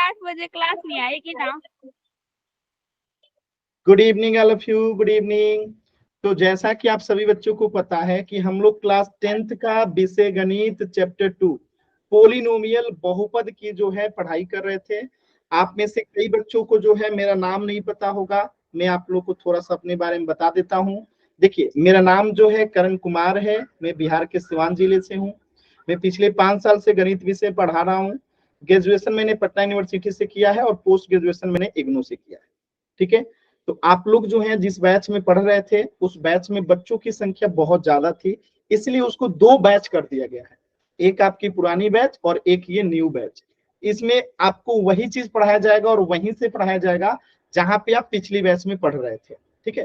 8 बजे क्लास नहीं आएगी ना? Good evening all of you, good evening. तो जैसा कि आप सभी बच्चों को पता है कि हम लोग क्लास 10th का विषय गणित चैप्टर 2 पोलिनोमियल बहुपद की जो है पढ़ाई कर रहे थे। आप में से कई बच्चों को जो है मेरा नाम नहीं पता होगा, मैं आप लोग को थोड़ा सा अपने बारे में बता देता हूँ। देखिए, मेरा नाम जो है करण कुमार है, मैं बिहार के सिवान जिले से हूँ। मैं पिछले 5 साल से गणित विषय पढ़ा रहा हूँ। ग्रेजुएशन मैंने पटना यूनिवर्सिटी से किया है और पोस्ट ग्रेजुएशन मैंने इग्नू से किया है। ठीक है, तो आप लोग जो है जिस बैच में पढ़ रहे थे उस बैच में बच्चों की संख्या बहुत ज्यादा थी, इसलिए उसको 2 बैच कर दिया गया है, एक आपकी पुरानी बैच और एक ये न्यू बैच। इसमें आपको वही चीज पढ़ाया जाएगा और वहीं से पढ़ाया जाएगा जहां पे आप पिछली बैच में पढ़ रहे थे। ठीक है,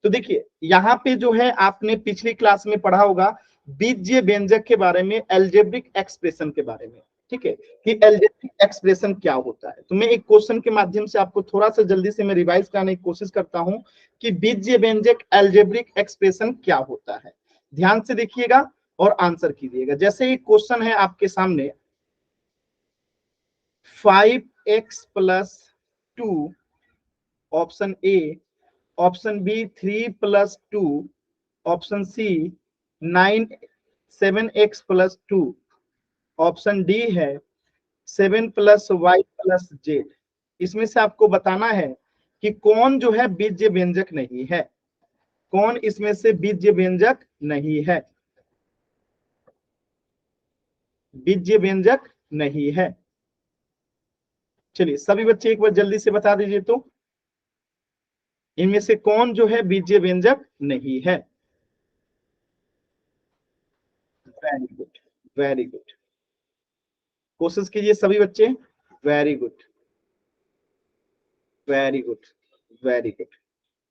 तो देखिए यहाँ पे जो है आपने पिछली क्लास में पढ़ा होगा बीजीय व्यंजक के बारे में, एल्जेब्रिक एक्सप्रेशन के बारे में। ठीक है, कि एल्जेब्रिक एक्सप्रेशन क्या होता है। तो मैं एक क्वेश्चन के माध्यम से आपको थोड़ा सा जल्दी से मैं रिवाइज करने की कोशिश करता हूं कि बीजीय व्यंजक एल्जेब्रिक एक्सप्रेशन क्या होता है। ध्यान से देखिएगा और आंसर कीजिएगा। जैसे एक क्वेश्चन है आपके सामने, 5x + 2, option A, option B 3 + 2, option C 7x + 2, option D है 7 + y + z। इसमें से आपको बताना है कि कौन जो है बीजीय व्यंजक नहीं है, कौन इसमें से बीजीय व्यंजक नहीं है, बीजीय व्यंजक नहीं है। चलिए सभी बच्चे एक बार जल्दी से बता दीजिए तो इनमें से कौन जो है बीजीय व्यंजक नहीं है। वेरी गुड, वेरी गुड, कोशिश कीजिए सभी बच्चे। Very good, very good, very good.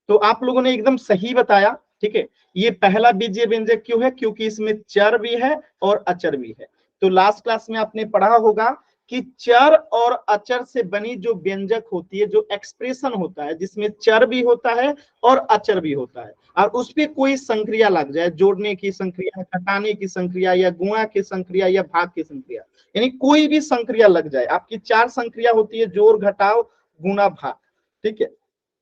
तो आप लोगों ने एकदम सही बताया। ठीक है, ये पहला बीजीय व्यंजक क्यों है? क्योंकि इसमें चर भी है और अचर भी है। तो लास्ट क्लास में आपने पढ़ा होगा कि चर और अचर से बनी जो व्यंजक होती है, जो एक्सप्रेशन होता है जिसमें चर भी होता है और अचर भी होता है, और उस पर कोई संक्रिया लग जाए, जोड़ने की संक्रिया, घटाने की संक्रिया, या गुणा की संक्रिया, या भाग की संक्रिया, यानी कोई भी संक्रिया लग जाए। आपकी 4 संक्रिया होती है, जोड़, घटाव, गुणा, भाग। ठीक है,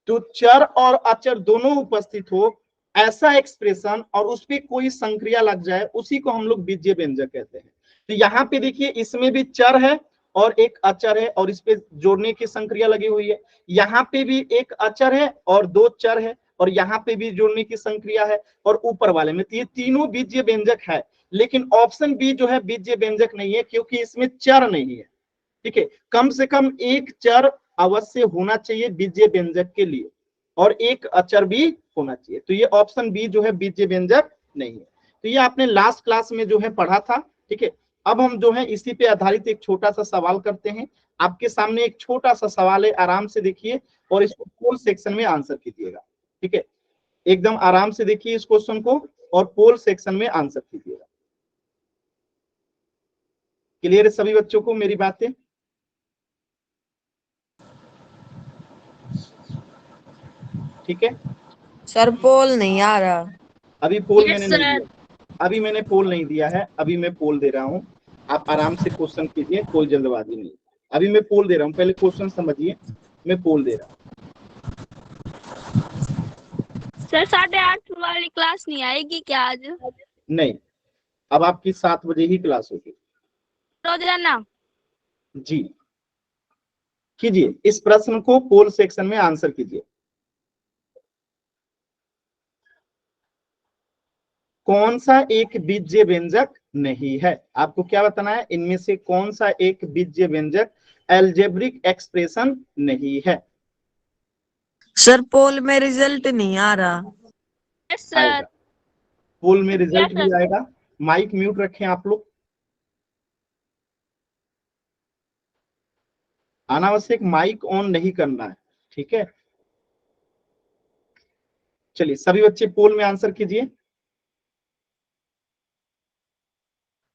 तो चर और अचर दोनों उपस्थित हो ऐसा एक्सप्रेशन और उस पर कोई संक्रिया लग जाए, उसी को हम लोग बीजीय व्यंजक कहते हैं। तो यहाँ पे देखिए इसमें भी चर है और एक अचर है और इस पे जोड़ने की संक्रिया लगी हुई है। यहाँ पे भी एक अचर है और 2 चर है और यहाँ पे भी जोड़ने की संक्रिया है, और ऊपर वाले में तो ये तीनों बीजीय व्यंजक है। लेकिन ऑप्शन बी जो है बीजीय व्यंजक नहीं है, क्योंकि इसमें चर नहीं है। ठीक है, कम से कम एक चर अवश्य होना चाहिए बीजीय व्यंजक के लिए और एक अचर भी होना चाहिए। तो ये ऑप्शन बी जो है बीजीय व्यंजक नहीं है। तो ये आपने लास्ट क्लास में जो है पढ़ा था। ठीक है, अब हम जो है इसी पे आधारित एक छोटा सा सवाल करते हैं। आपके सामने एक छोटा सा सवाल है, आराम से देखिए और इसको पोल सेक्शन में आंसर कीजिएगा। ठीक है, एकदम आराम से देखिए इस क्वेश्चन को और पोल सेक्शन में आंसर कीजिएगा। क्लियर है सभी बच्चों को मेरी बातें? ठीक है सर, पोल नहीं आ रहा। अभी पोल Yes, मैंने नहीं sir. दिया, अभी मैंने पोल नहीं दिया है, अभी मैं पोल दे रहा हूँ। आप आराम से क्वेश्चन कीजिए, कोई जल्दबाजी नहीं। अभी मैं पोल दे रहा हूँ, पहले क्वेश्चन समझिए, मैं पोल दे रहा हूँ। सर 8:30 वाली क्लास नहीं आएगी क्या आज? नहीं, अब आपकी 7 बजे ही क्लास होगी। रोजाना? जी, कीजिए इस प्रश्न को पोल सेक्शन में आंसर कीजिए। कौन सा एक बीजीय व्यंजक नहीं है? आपको क्या बताना है, इनमें से कौन सा एक बीजीय व्यंजक एल्जेब्रिक एक्सप्रेशन नहीं है? सर, पोल में रिजल्ट नहीं आ रहा। Yes sir. आएगा, पोल में क्या रिजल्ट भी सर? आएगा। माइक म्यूट रखें आप लोग, अनावश्यक माइक ऑन नहीं करना है। ठीक है, चलिए सभी बच्चे पोल में आंसर कीजिए।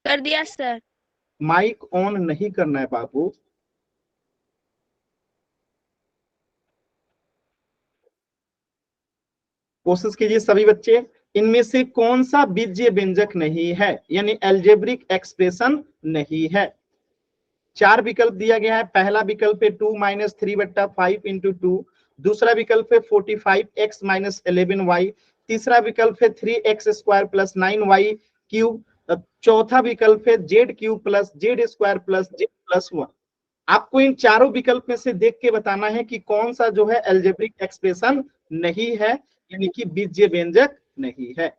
कर दिया सर। माइक ऑन नहीं करना है बाबू। कोशिश कीजिए सभी बच्चे, इनमें से कौन सा बीजीय व्यंजक नहीं है, यानी एल्जेब्रिक एक्सप्रेशन नहीं है? चार विकल्प दिया गया है। पहला विकल्प है 2 - 3/5 इंटू 2, दूसरा विकल्प है 45x - 11y, तीसरा विकल्प है 3x² + 9y³, चौथा विकल्प है z³ + z² + z+1। आपको इन चारों विकल्प में से देख के बताना है कि कौन सा जो है अलजेब्रिक एक्सप्रेशन नहीं है, यानी कि बीजीय व्यंजक नहीं है।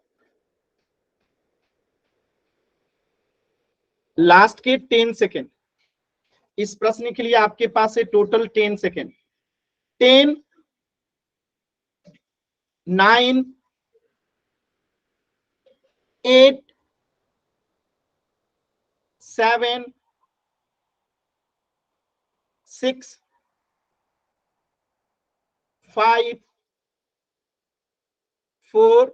लास्ट के 10 सेकेंड, इस प्रश्न के लिए आपके पास है टोटल 10 सेकेंड। 10, 9, 8, 7, 6, 5, 4,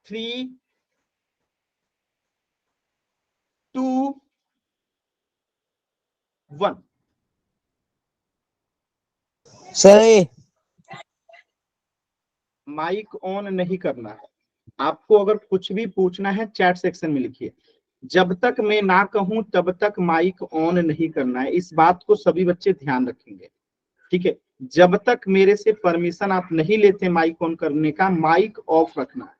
3, 2, 1। सही। माइक ऑन नहीं करना है। आपको अगर कुछ भी पूछना है चैट सेक्शन में लिखिए। जब तक मैं ना कहूं तब तक माइक ऑन नहीं करना है। इस बात को सभी बच्चे ध्यान रखेंगे, ठीक है। जब तक मेरे से परमिशन आप नहीं लेते माइक ऑन करने का, माइक ऑफ रखना है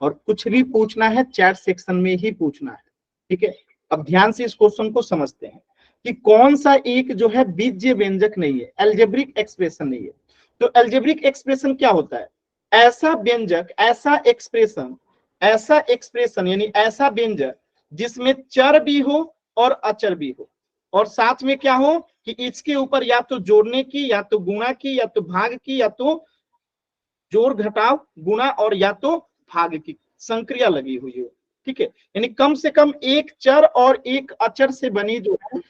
और कुछ भी पूछना है चैट सेक्शन में ही पूछना है, ठीक है। अब ध्यान से इस क्वेश्चन को समझते हैं कि कौन सा एक जो है बीजीय व्यंजक नहीं है, अलजेब्रिक एक्सप्रेशन नहीं है। तो अलजेब्रिक एक्सप्रेशन क्या होता है? ऐसा व्यंजक, ऐसा एक्सप्रेशन यानी ऐसा व्यंजक जिसमें चर भी हो और अचर भी हो, और साथ में क्या हो कि इसके ऊपर या तो जोड़ने की, या तो गुणा की, या तो भाग की, या तो जोड़ घटाव गुणा, और या तो भाग की संक्रिया लगी हुई हो, ठीक है। यानी कम से कम एक चर और एक अचर से बनी जो है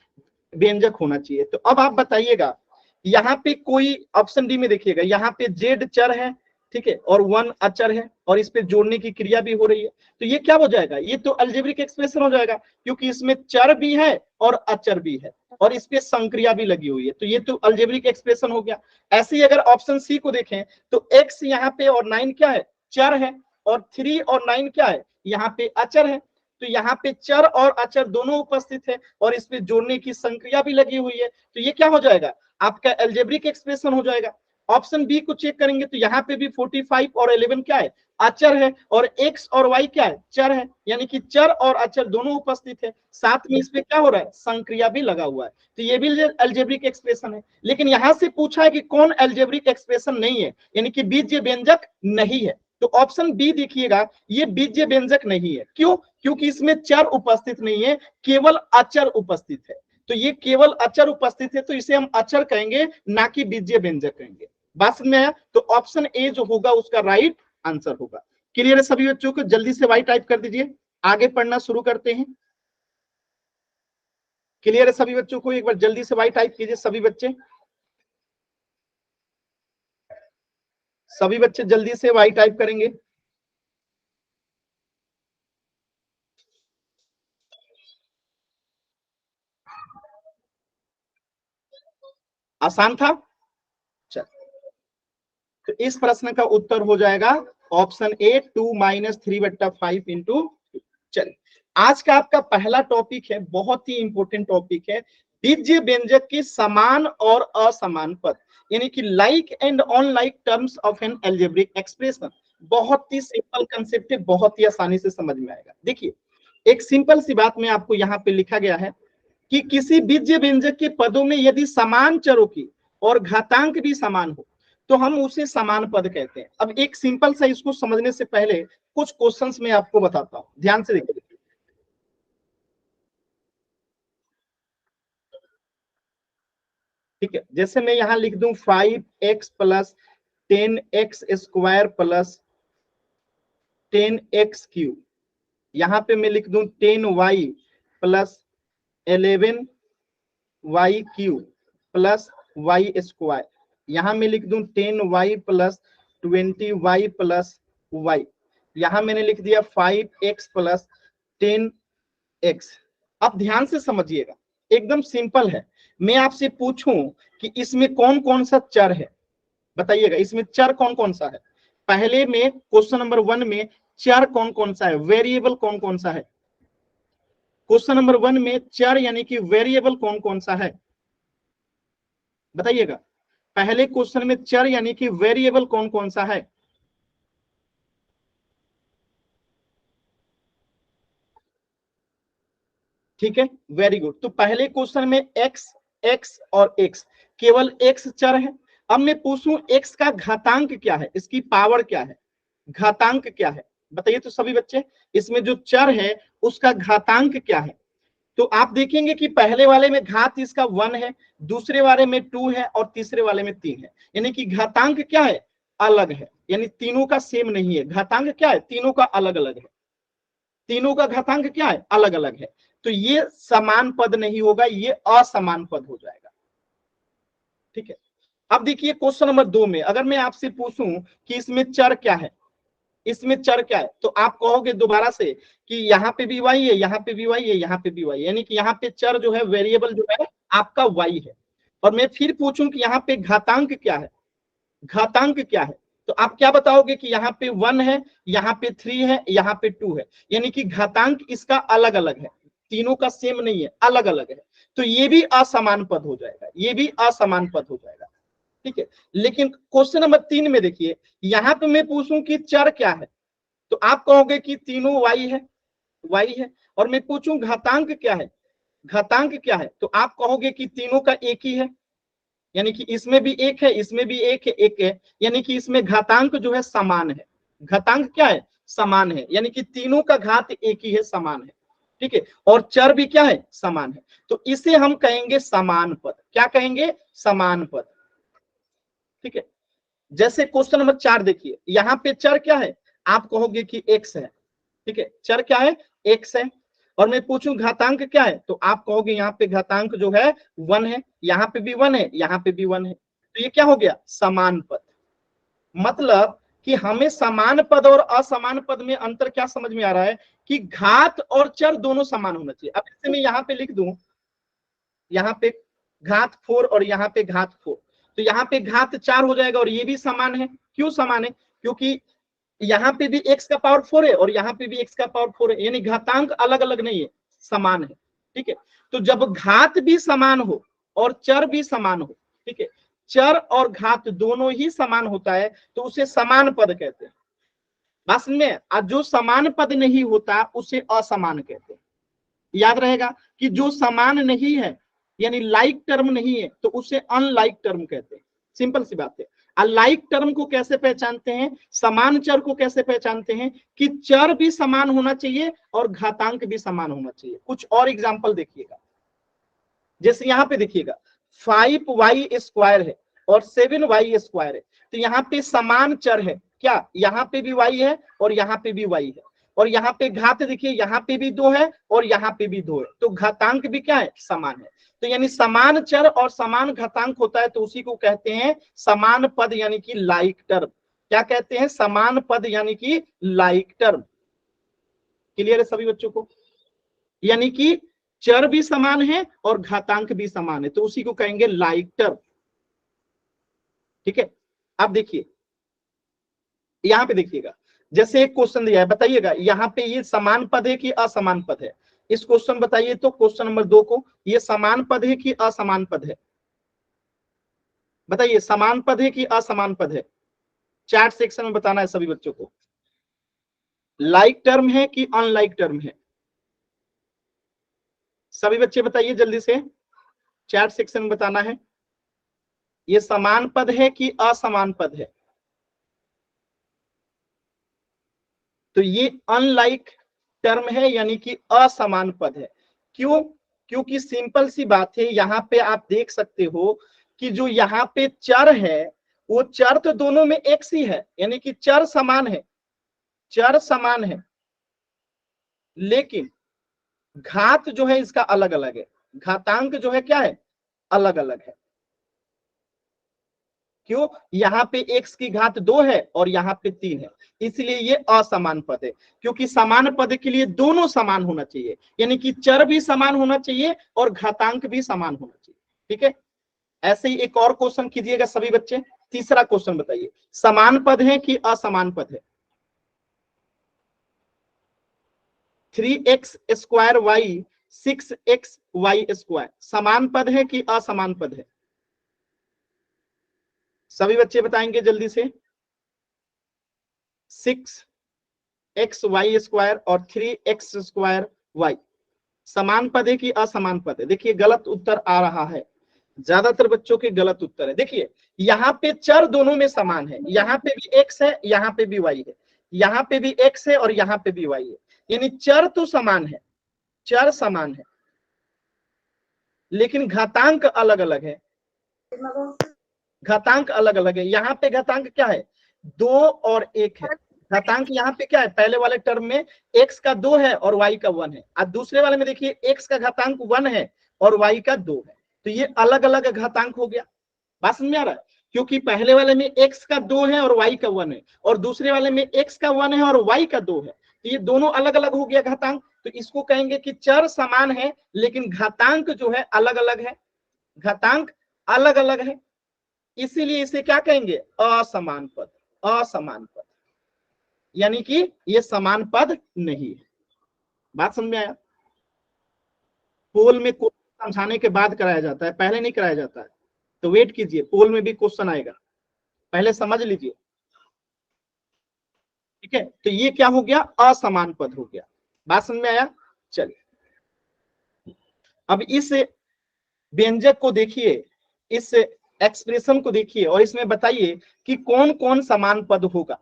व्यंजक होना चाहिए। तो अब आप बताइएगा, यहाँ पे कोई ऑप्शन डी में देखिएगा, यहाँ पे जेड चर है, ठीक है, और 1 अचर है, और इस पे जोड़ने की क्रिया भी हो रही है। तो ये क्या हो जाएगा? ये तो अलजेब्रिक एक्सप्रेशन हो जाएगा, क्योंकि इसमें चर भी है और अचर भी है और इस पे संक्रिया भी लगी हुई है। तो ये तो अलजेब्रिक एक्सप्रेशन हो गया। ऐसे ही अगर ऑप्शन सी को देखें तो x यहाँ पे और 9 क्या है? चर है, और 3 और 9 क्या है? यहाँ पे अचर है। तो यहाँ पे चर और अचर दोनों उपस्थित है और इस पे जोड़ने की संक्रिया भी लगी हुई है। तो ये क्या हो जाएगा? आपका अलजेब्रिक एक्सप्रेशन हो जाएगा। ऑप्शन बी को चेक करेंगे तो यहाँ पे भी 45 और 11 क्या है? अचर है, और x और y क्या है? चर है, यानी कि चर और अचर दोनों उपस्थित है। साथ में इस पे क्या हो रहा है? संक्रिया भी लगा हुआ है। तो ये भी अलजेब्रिक एक्सप्रेशन है। लेकिन यहां से पूछा है कि कौन अलजेब्रिक एक्सप्रेशन नहीं है, यानी कि बीजीय व्यंजक नहीं है। तो ऑप्शन बी देखिएगा, ये बीजीय व्यंजक नहीं है। क्यों? क्योंकि इसमें चर उपस्थित नहीं है, केवल अचर उपस्थित है। तो ये केवल अचर उपस्थित है, तो इसे हम अचर कहेंगे, ना कि बीजीय व्यंजक कहेंगे। बात समझ में आया? तो ऑप्शन ए जो होगा उसका राइट आंसर होगा। क्लियर है सभी बच्चों को? जल्दी से वाई टाइप कर दीजिए, आगे पढ़ना शुरू करते हैं। क्लियर है सभी बच्चों को? एक बार जल्दी से वाई टाइप कीजिए सभी बच्चे। सभी बच्चे जल्दी से वाई टाइप करेंगे। आसान था? चल, तो इस प्रश्न का उत्तर हो जाएगा ऑप्शन ए 2 - 3/5 इंटू। चल, आज का आपका पहला टॉपिक है, बहुत ही इंपॉर्टेंट टॉपिक है, बीजीय व्यंजक के समान और असमान पद, यानी कि like and on like terms of N algebraic expression. बहुत ही सिंपल कंसेप्ट है, बहुत ही आसानी से समझ में आएगा। देखिए, एक सिंपल सी बात में आपको यहाँ पे लिखा गया है कि किसी बीजीय व्यंजक के पदों में यदि समान चरों की और घातांक भी समान हो तो हम उसे समान पद कहते हैं। अब एक सिंपल सा इसको समझने से पहले कुछ क्वेश्चंस मैं आपको बताता हूं, ध्यान से देखिए। ठीक है, जैसे मैं यहां लिख दूं 5x + 10x² + 10x³, यहां पे मैं लिख दूं 10y + 11y³ + y², यहां मैं लिख दूं 10y + 20y + y, यहां मैंने लिख दिया 5x + 10x। अब ध्यान से समझिएगा, एकदम सिंपल है। मैं आपसे पूछूं कि इसमें कौन कौन सा चर है, बताइएगा इसमें चर कौन कौन सा है। पहले में क्वेश्चन नंबर 1 में चर कौन कौन सा है, वेरिएबल कौन कौन सा है? क्वेश्चन नंबर 1 में चर यानी कि वेरिएबल कौन कौन सा है, बताइएगा। पहले क्वेश्चन में चर यानी कि वेरिएबल कौन कौन सा है? ठीक है, वेरी गुड। तो पहले क्वेश्चन में x, x और x, केवल x चर है। अब मैं पूछूं x का घातांक क्या है, इसकी पावर क्या है, घातांक क्या है, बताइए तो सभी बच्चे। इसमें जो चर है उसका घातांक क्या है? तो आप देखेंगे कि पहले वाले में घात इसका 1 है, दूसरे वाले में 2 है और तीसरे वाले में 3 है। यानी कि घातांक क्या है, अलग है, यानी तीनों का सेम नहीं है। घातांक क्या है, तीनों का अलग अलग है, तीनों का घातांक क्या है, अलग अलग है। तो ये समान पद नहीं होगा, ये असमान पद हो जाएगा। ठीक है, अब देखिए क्वेश्चन नंबर 2 में अगर मैं आपसे पूछूं कि इसमें चर क्या है, इसमें चर क्या है, तो आप कहोगे दोबारा से कि यहाँ पे भी y है, यहाँ पे भी y है, यहाँ पे भी y, यानी कि यहाँ पे चर जो है, वेरिएबल जो है आपका y है। और मैं फिर पूछूं कि यहाँ पे घातांक क्या है, घातांक क्या है, तो आप क्या बताओगे कि यहाँ पे 1 है, यहाँ पे 3 है, यहाँ पे 2 है। यानी कि घातांक इसका अलग अलग है, तीनों का सेम नहीं है, अलग अलग है। तो ये भी असमान पद हो जाएगा, ये भी असमान पद हो जाएगा। ठीक है, लेकिन क्वेश्चन नंबर 3 में देखिए, यहाँ पे मैं पूछूं कि चर क्या है, तो आप कहोगे कि तीनों y है, y है। और मैं पूछूं घातांक क्या है, घातांक क्या है, तो आप कहोगे कि तीनों का एक ही है, यानी कि इसमें भी एक है, इसमें भी एक है, एक है, यानी कि इसमें घातांक जो है समान है। घातांक क्या है, समान है, यानी कि तीनों का घात एक ही है, समान है। ठीक है, और चर भी क्या है, समान है। तो इसे हम कहेंगे समान पद। क्या कहेंगे, समान पद। ठीक है, जैसे क्वेश्चन नंबर 4 देखिए, यहाँ पे चर क्या है, आप कहोगे कि x है। ठीक है, चर क्या है, x है। और मैं पूछूं घातांक क्या है, तो आप कहोगे यहाँ पे घातांक जो है 1 है, यहाँ पे भी 1 है, यहाँ पे भी 1 है। तो ये क्या हो गया, समान पद। मतलब कि हमें समान पद और असमान पद में अंतर क्या समझ में आ रहा है कि घात और चर दोनों समान होना चाहिए। अब जैसे मैं यहाँ पे लिख दूं, यहाँ पे घात 4 और यहाँ पे घात 4, तो यहाँ पे घात 4 हो जाएगा और ये भी समान है। क्यों समान है, क्योंकि यहाँ पे भी x का पावर 4 है और यहाँ पे भी x का पावर 4 है, यानी घातांक अलग अलग नहीं है, समान है। ठीक है, तो जब घात भी समान हो और चर भी समान हो, ठीक है, चर और घात दोनों ही समान होता है तो उसे समान पद कहते हैं। बस में जो समान पद नहीं होता उसे असमान कहते हैं। याद रहेगा कि जो समान नहीं है यानी लाइक टर्म नहीं है तो उसे अनलाइक टर्म कहते हैं। सिंपल सी बात है। अलाइक टर्म को कैसे पहचानते हैं, समान चर को कैसे पहचानते हैं कि चर भी समान होना चाहिए और घातांक भी समान होना चाहिए। कुछ और एग्जांपल देखिएगा, जैसे यहाँ पे देखिएगा 5y² है और 7y² है, तो यहाँ पे समान चर है क्या, यहाँ पे भी y है और यहाँ पे भी y है, और यहाँ पे घात देखिए, यहाँ पे भी 2 है और यहाँ पे भी 2 है, तो घातांक भी क्या है, समान है। तो यानी समान चर और समान घातांक होता है तो उसी को कहते हैं समान पद यानी कि लाइक टर्म। क्या कहते हैं, समान पद यानी कि लाइक टर्म। क्लियर है सभी बच्चों को, यानी कि चर भी समान है और घातांक भी समान है तो उसी को कहेंगे लाइक टर्म। ठीक है, अब देखिए यहां पे देखिएगा, जैसे एक क्वेश्चन दिया है, बताइएगा यहाँ पे ये समान पद है कि असमान पद है। इस क्वेश्चन बताइए तो क्वेश्चन नंबर 2 को, ये समान पद है कि असमान पद है, बताइए समान पद है कि असमान पद है। चैट सेक्शन में बताना है सभी बच्चों को, लाइक टर्म है कि अनलाइक टर्म है। सभी बच्चे बताइए जल्दी से, चैट सेक्शन में बताना है ये समान पद है कि असमान पद है। तो ये अनलाइक टर्म है यानी कि असमान पद है। क्यों, क्योंकि सिंपल सी बात है, यहाँ पे आप देख सकते हो कि जो यहाँ पे चर है वो चर तो दोनों में एक ही है, यानी कि चर समान है, चर समान है, लेकिन घात जो है इसका अलग अलग है, घातांक जो है क्या है, अलग अलग है। क्यों, यहाँ पे x की घात 2 है और यहाँ पे 3 है, इसलिए ये असमान पद है। क्योंकि समान पद के लिए दोनों समान होना चाहिए, यानी कि चर भी समान होना चाहिए और घातांक भी समान होना चाहिए। ठीक है, ऐसे ही एक और क्वेश्चन कीजिएगा सभी बच्चे। तीसरा क्वेश्चन बताइए, समान पद है कि असमान पद है। 3x² y 6xy²। समान पद है कि असमान पद है? सभी बच्चे बताएंगे जल्दी से। 6xy² और 3x²y समान पद है कि असमान पद है? देखिए गलत उत्तर आ रहा है, ज्यादातर बच्चों के गलत उत्तर है। देखिए यहाँ पे चर दोनों में समान है, यहाँ पे भी x है, यहाँ पे भी y है, यहाँ पे भी x है और यहाँ पे भी y है, यानी चर तो समान है, चर समान है, लेकिन घातांक अलग अलग है। घातांक अलग अलग है। यहाँ पे घातांक क्या है? 2 और 1 है। घातांक यहाँ पे क्या है? पहले वाले टर्म में x का 2 है और y का 1 है, और दूसरे वाले में देखिए x का घातांक 1 है और y का 2 है, तो ये अलग अलग घातांक हो गया। बात समझ में आ रहा है? क्योंकि पहले वाले में x का 2 है और y का 1 है, और दूसरे वाले में x का 1 है और y का 2 है, तो ये दोनों अलग अलग हो गया घातांक। तो इसको कहेंगे कि चर समान है लेकिन घातांक जो है अलग अलग है, घातांक अलग अलग है, इसीलिए इसे क्या कहेंगे? असमान पद। असमान पद यानी कि ये समान पद नहीं है। बात समझ में आया? पोल में क्वेश्चन समझाने के बाद कराया जाता है, पहले नहीं कराया जाता है, तो वेट कीजिए, पोल में भी क्वेश्चन आएगा, पहले समझ लीजिए, ठीक है? तो ये क्या हो गया? असमान पद हो गया। बात समझ में आया? चलिए अब इस व्यंजक को देखिए, इस एक्सप्रेशन को देखिए और इसमें बताइए कि कौन कौन समान पद होगा।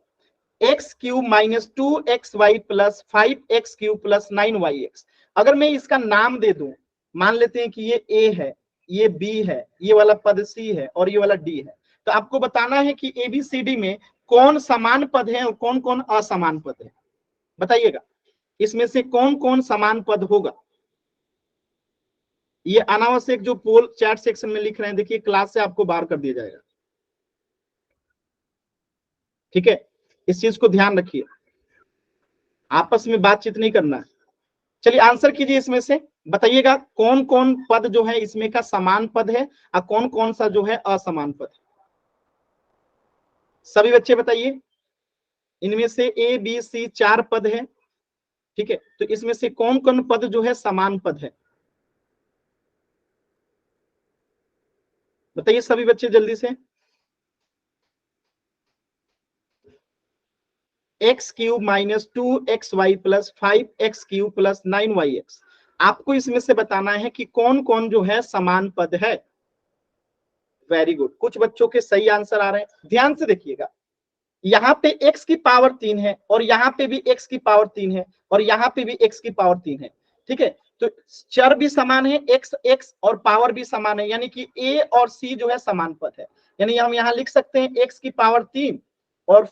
x³ - 2xy + 5x³ + 9yx। अगर मैं इसका नाम दे दूं, मान लेते हैं कि ये a है, ये b है, ये वाला पद c है और ये वाला d है, तो आपको बताना है कि ABCD में कौन समान पद है और कौन कौन असमान पद है। बताइएगा इसमें से कौन कौन समान पद होगा। ये अनावश्यक जो पोल चैट सेक्शन में लिख रहे हैं, देखिए क्लास से आपको बाहर कर दिया जाएगा, ठीक है? इस चीज को ध्यान रखिए, आपस में बातचीत नहीं करना है। चलिए आंसर कीजिए, इसमें से बताइएगा कौन कौन पद जो है इसमें का समान पद है और कौन कौन सा जो है असमान पद है। सभी बच्चे बताइए, इनमें से A B C 4 पद है, ठीक है? तो इसमें से कौन कौन पद जो है समान पद है? बताइए सभी बच्चे जल्दी से। x³ - 2xy + 5x³ + 9yx। आपको इसमें से बताना है कि कौन कौन जो है समान पद है। वेरी गुड, कुछ बच्चों के सही आंसर आ रहे हैं, ध्यान से देखिएगा। यहाँ पे x की पावर 3 है और यहाँ पे भी x की पावर 3 है और यहाँ पे भी x की पावर 3 है, ठीक है? तो चर भी समान है, x और पावर भी समान है, यानी कि a और c जो है समान पद है। यानी हम यहाँ लिख सकते हैं x की पावर 3 और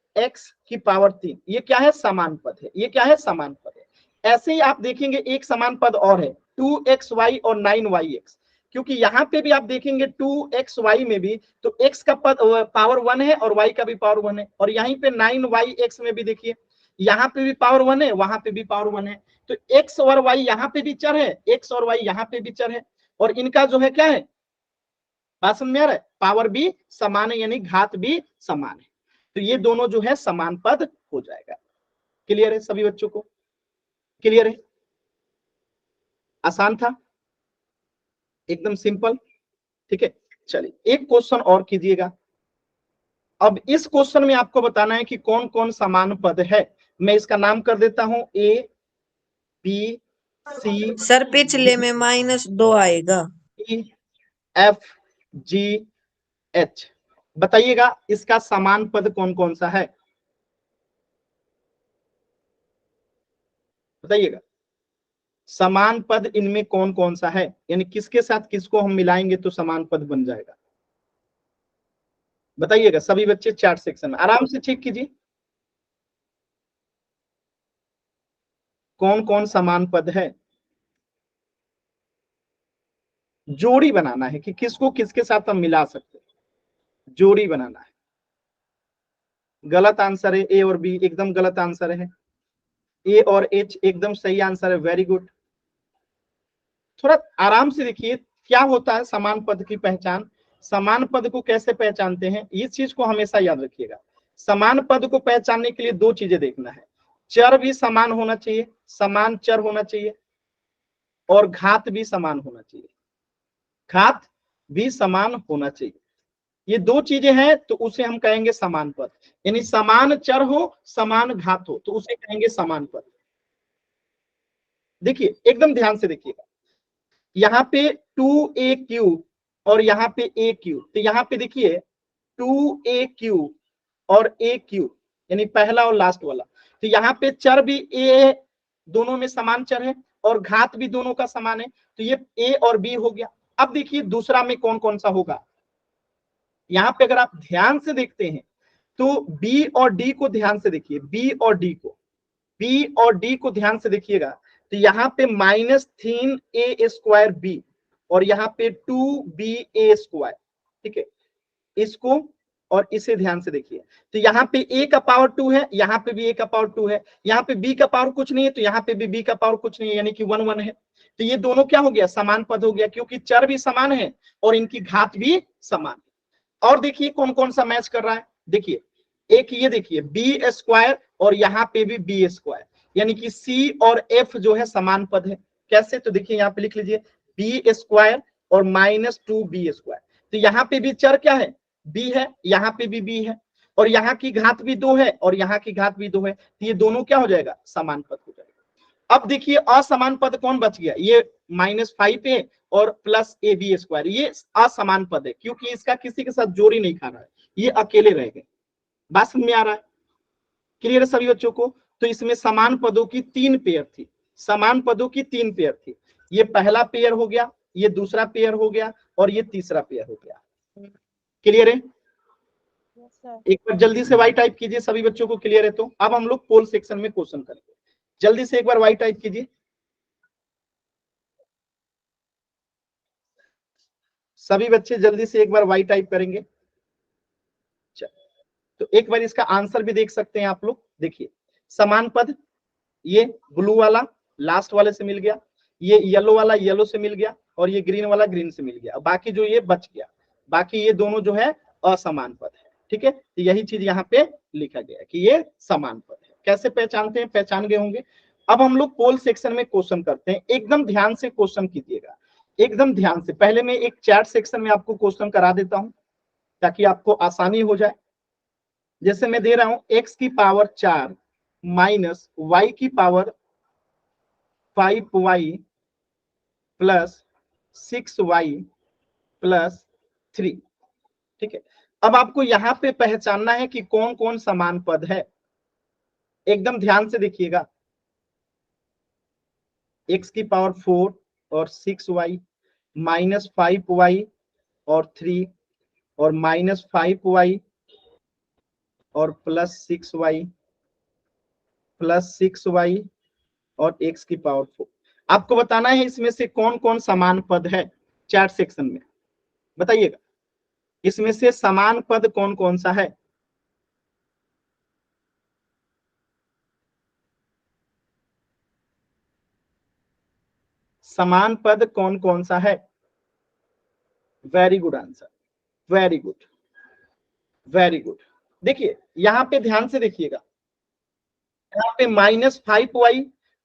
5x की पावर 3, ये क्या है? समान पद है। ये क्या है? समान पद है। ऐसे ही आप देखेंगे एक समान पद और है 2xy और 9yx, क्योंकि यहाँ पे भी आप देखेंगे 2xy में भी तो x का पद पावर 1 है और y का भी पावर 1 है, और यहीं पे 9yx में भी देखिए यहाँ पे भी पावर 1 है, वहां पे भी पावर 1 है, तो x और y यहाँ पे भी चर है, x और y यहाँ पे भी चर है, और इनका जो है क्या है? बात समझ में आ रहा है? पावर भी समान है, यानी घात भी समान है, तो ये दोनों जो है समान पद हो जाएगा। क्लियर है सभी बच्चों को? क्लियर है? आसान था, एकदम सिंपल, ठीक है? चलिए एक क्वेश्चन और कीजिएगा। अब इस क्वेश्चन में आपको बताना है कि कौन कौन समान पद है। मैं इसका नाम कर देता हूं A B C सर पिछले में -2 आएगा। E F G H। बताइएगा इसका समान पद कौन कौन सा है, बताइएगा समान पद इनमें कौन कौन सा है, यानी किसके साथ किसको हम मिलाएंगे तो समान पद बन जाएगा। बताइएगा सभी बच्चे चैट सेक्शन में आराम से चेक कीजिए कौन कौन समान पद है। जोड़ी बनाना है कि किसको किसके साथ हम मिला सकते हैं, जोड़ी बनाना है। गलत आंसर है ए और बी, एकदम गलत आंसर है। ए और एच एकदम सही आंसर है, वेरी गुड। थोड़ा आराम से देखिए क्या होता है समान पद की पहचान। समान पद को कैसे पहचानते हैं, इस चीज को हमेशा याद रखिएगा। समान पद को पहचानने के लिए दो चीजें देखना है, चर भी समान होना चाहिए, समान चर होना चाहिए, और घात भी समान होना चाहिए, घात भी समान होना चाहिए। ये दो चीजें हैं तो उसे हम कहेंगे समान पद। यानी समान चर हो, समान घात हो, तो उसे कहेंगे समान पद। देखिए एकदम ध्यान से देखिएगा, यहाँ पे 2a³ और यहाँ पे a³, तो यहाँ पे देखिए 2a³ और a³ यानी पहला और लास्ट वाला, तो यहाँ पे चर भी a दोनों में समान चर है और घात भी दोनों का समान है, तो ये a और b हो गया। अब देखिए दूसरा में कौन कौन सा होगा, यहाँ पे अगर आप ध्यान से देखते हैं तो b और d को ध्यान से देखिए, b और d को ध्यान से देखिएगा, तो यहाँ पे -3a² और यहाँ पे 2ba², ठीक है, इसको और इसे ध्यान से देखिए, तो यहाँ पे a का पावर 2 है, यहाँ पे भी a का पावर 2 है, यहाँ पे b का पावर कुछ नहीं है, तो यहाँ पे भी b का पावर कुछ नहीं है, यानी कि 1 1 है। तो ये दोनों क्या हो गया, समान पद हो गया, क्योंकि चर भी समान है और इनकी घात भी समान है। और देखिए कौन कौन सा मैच कर रहा है, देखिए एक ये देखिए b² और यहाँ पे भी b², यानी कि c और f जो है समान पद है। कैसे, तो देखिए यहाँ पे लिख लीजिए b² और -2b², तो यहाँ पे भी चर क्या है, b है, यहाँ पे भी b है, और यहाँ की घात भी 2 है और यहाँ की घात भी 2 है, तो ये दोनों क्या हो जाएगा, समान पद हो जाएगा। अब देखिए असमान पद कौन बच गया, ये -5a और +ab², ये असमान पद है क्योंकि इसका किसी के साथ जोड़ ही नहीं खा रहा है, ये अकेले रह गए। बात समझ में आ रहा है, क्लियर है सभी बच्चों को। तो इसमें समान पदों की 3 पेयर थी, समान पदों की 3 पेयर थी, ये पहला पेयर हो गया, ये दूसरा पेयर हो गया और ये तीसरा पेयर हो गया। क्लियर है, एक बार जल्दी से वाई टाइप कीजिए, सभी बच्चों को क्लियर है। तो अब हम लोग पोल सेक्शन में क्वेश्चन करेंगे, जल्दी से एक बार वाई टाइप कीजिए, सभी बच्चे जल्दी से एक बार वाई टाइप करेंगे। तो एक बार इसका आंसर भी देख सकते हैं आप लोग, देखिए समान पद, ये ब्लू वाला लास्ट वाले से मिल गया, ये येलो वाला येलो से मिल गया और ये ग्रीन वाला ग्रीन से मिल गया, बाकी जो ये बच गया, बाकी ये दोनों जो है असमान पद है, ठीक है। तो यही चीज यहाँ पे लिखा गया है कि ये समान पद है। कैसे पहचानते हैं, पहचान गए होंगे। अब हम लोग पोल सेक्शन में क्वेश्चन करते हैं, एकदम ध्यान से क्वेश्चन कीजिएगा, एकदम ध्यान से। पहले मैं एक चैट सेक्शन में आपको क्वेश्चन करा देता हूं ताकि आपको आसानी हो जाए। जैसे मैं दे रहा हूं x की पावर 4 माइनस y की power 5y plus 6y plus 3, ठीक है। अब आपको यहाँ पे पहचानना है कि कौन कौन समान पद है, एकदम ध्यान से देखिएगा। x की पावर 4 और 6y माइनस 5y और 3 और -5y और +6y प्लस 6y और x की पावर 4। आपको बताना है इसमें से कौन कौन समान पद है, चैट सेक्शन में बताइएगा, इसमें से समान पद कौन कौन सा है। समान पद कौन कौन सा है, very good answer, very good, very good. देखिए यहाँ पे ध्यान से देखिएगा, यहाँ पे -5y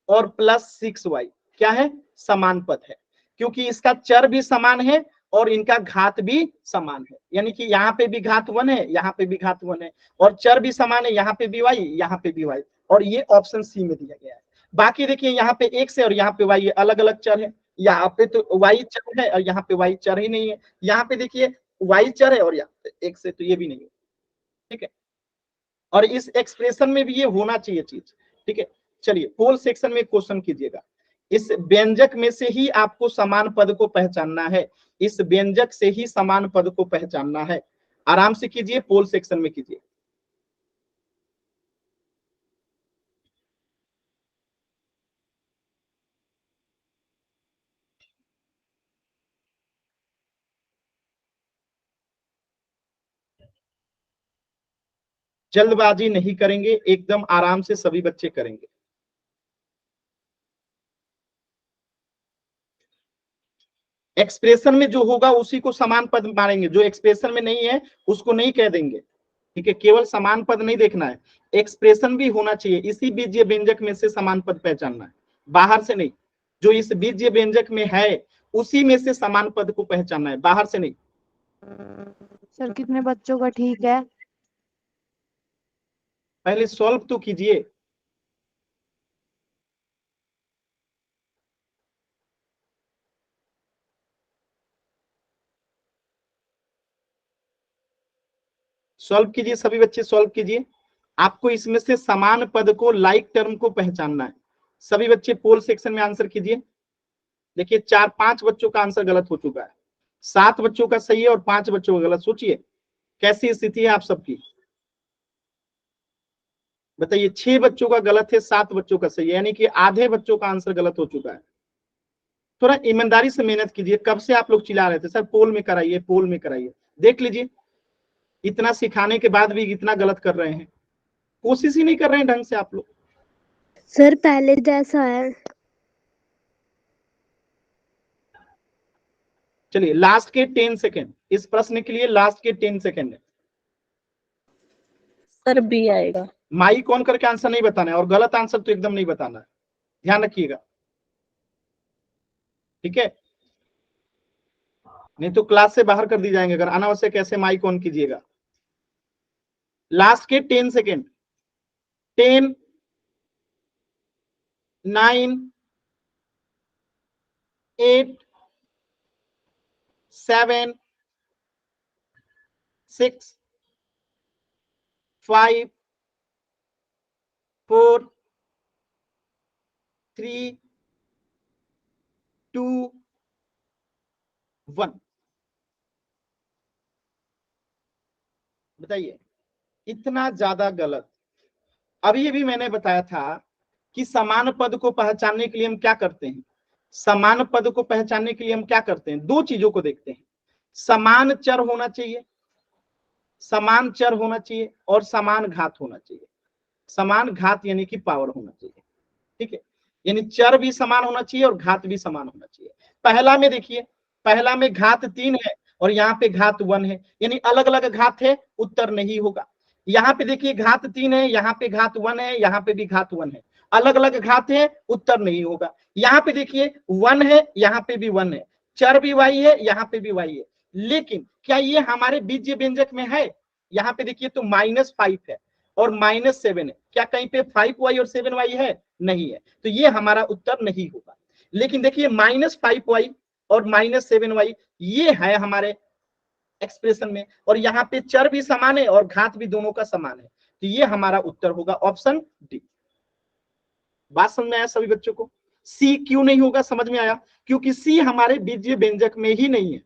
और +6y क्या है, समान पद है, क्योंकि इसका चर भी समान है और इनका घात भी समान है, यानी कि यहाँ पे भी घात 1 है, यहाँ पे भी घात 1 है, और चर भी समान है, यहाँ पे भी y, यहाँ पे भी y, और ये ऑप्शन सी में दिया गया है। बाकी देखिए यहाँ पे x है और यहाँ पे y अलग अलग चर है, यहाँ पे तो y चर है और यहाँ पे y चर ही नहीं है, यहाँ पे देखिए y चर है और यहाँ पे x है, तो ये भी नहीं है, ठीक है। और इस एक्सप्रेशन में भी ये होना चाहिए चीज, ठीक है। चलिए पोल सेक्शन में क्वेश्चन कीजिएगा, इस व्यंजक में से ही आपको समान पद को पहचानना है, इस व्यंजक से ही समान पद को पहचानना है। आराम से कीजिए, पोल सेक्शन में कीजिए। जल्दबाजी नहीं करेंगे, एकदम आराम से सभी बच्चे करेंगे। एक्सप्रेशन में जो होगा उसी को समान पद मानेंगे, जो एक्सप्रेशन में नहीं है उसको नहीं कह देंगे, ठीक है, केवल समान पद नहीं देखना है, एक्सप्रेशन भी होना चाहिए। इसी बीजीय व्यंजक में से समान पद पहचानना है, बाहर से नहीं। जो इस बीजीय व्यंजक में है उसी में से समान पद को पहचानना है, बाहर से नहीं। सर कितने बच्चों का ठीक है? पहले सॉल्व तो कीजिए। सॉल्व कीजिए सभी बच्चे, सॉल्व कीजिए। आपको इसमें से समान पद को, लाइक टर्म को पहचानना है। सभी बच्चे पोल सेक्शन में आंसर कीजिए। देखिए 4-5 बच्चों का आंसर गलत हो चुका है, 7 बच्चों का सही है और 5 बच्चों का गलत। सोचिए कैसी स्थिति है आप सबकी, बताइए। 6 बच्चों का गलत है, 7 बच्चों का सही है, यानी कि आधे बच्चों का आंसर गलत हो चुका है। थोड़ा ईमानदारी से मेहनत कीजिए। कब से आप लोग चिल्ला रहे थे सर पोल में कराइए, पोल में कराइए, देख लीजिए इतना सिखाने के बाद भी इतना गलत कर रहे हैं, कोशिश ही नहीं कर रहे हैं ढंग से आप लोग। सर पहले जैसा है। चलिए लास्ट के 10 सेकेंड, इस प्रश्न के लिए लास्ट के 10 सेकेंड है। सर बी आएगा। माइक ऑन करके आंसर नहीं बताना है और गलत आंसर तो एकदम नहीं बताना है, ध्यान रखिएगा, ठीक है? नहीं तो क्लास से बाहर कर दी जाएंगे अगर अनावश्यक ऐसे माइक ऑन कीजिएगा। लास्ट के 10 सेकेंड, 10, 9, 8, 7, 6, 5, 4, 3, 2, 1। बताइए इतना ज्यादा गलत। अभी भी मैंने बताया था कि समान पद को पहचानने के लिए हम क्या करते हैं, समान पद को पहचानने के लिए हम क्या करते हैं, दो चीजों को देखते हैं। समान चर होना चाहिए, समान चर होना चाहिए और समान घात होना चाहिए। समान घात यानी कि पावर होना चाहिए, ठीक है? यानी चर भी समान होना चाहिए और घात भी समान होना चाहिए। पहला में देखिए, पहला में घात 3 है और यहाँ पे घात 1 है, यानी अलग अलग घात है, उत्तर नहीं होगा। यहाँ पे देखिए घात 3 है, यहाँ पे घात 1 है, यहाँ पे भी घात 1 है, अलग अलग घात है, उत्तर नहीं होगा। यहाँ पे देखिए 1 है, यहाँ पे भी 1 है, चर भी y है, यहाँ पे भी y है, लेकिन क्या ये हमारे बीजीय व्यंजक में है? यहाँ पे देखिए तो -5 है और -7 है, क्या कहीं पे 5y और 7y है? नहीं है, तो ये हमारा उत्तर नहीं होगा। लेकिन देखिए -5y और -7y ये है हमारे एक्सप्रेशन में, और यहाँ पे चर भी समान है और घात भी दोनों का समान है, तो ये हमारा उत्तर होगा ऑप्शन डी। बात समझ में आया सभी बच्चों को? सी क्यों नहीं होगा, समझ में आया? क्योंकि सी हमारे बीजीय व्यंजक में ही नहीं है।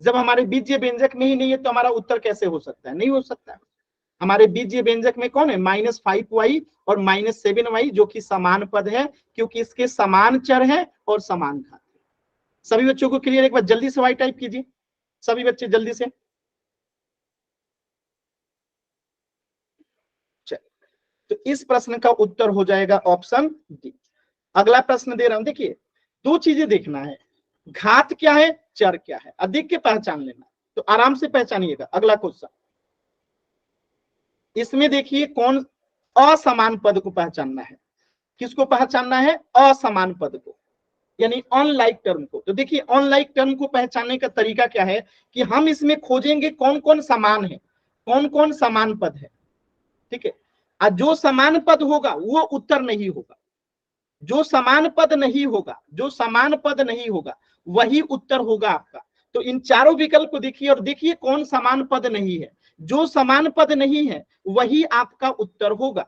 जब हमारे बीजीय व्यंजक में ही नहीं है तो हमारा उत्तर कैसे हो सकता है? नहीं हो सकता है। हमारे बीजीय व्यंजक में कौन है? -5y और -7y, जो कि समान पद है क्योंकि इसके समान चर है और समान घात है। सभी बच्चों को क्लियर? एक बार जल्दी से वाई टाइप कीजिए सभी बच्चे, जल्दी से। तो इस प्रश्न का उत्तर हो जाएगा ऑप्शन डी। अगला प्रश्न दे रहा हूं, देखिए दो चीजें देखना है, घात क्या है, चर क्या है, अधिक के पहचान लेना, तो आराम से पहचानिएगा। अगला क्वेश्चन, इसमें देखिए कौन असमान पद को पहचानना है। किसको पहचानना है? असमान पद को, यानी अनलाइक टर्म को। तो देखिए अनलाइक टर्म को पहचानने का तरीका क्या है कि हम इसमें खोजेंगे कौन कौन समान है, कौन कौन समान पद है, ठीक है? और जो समान पद होगा वो उत्तर नहीं होगा, जो समान पद नहीं होगा, जो समान पद नहीं होगा वही उत्तर होगा आपका। तो इन चारों विकल्प को देखिए और देखिए कौन समान पद नहीं है। जो समान पद नहीं है वही आपका उत्तर होगा।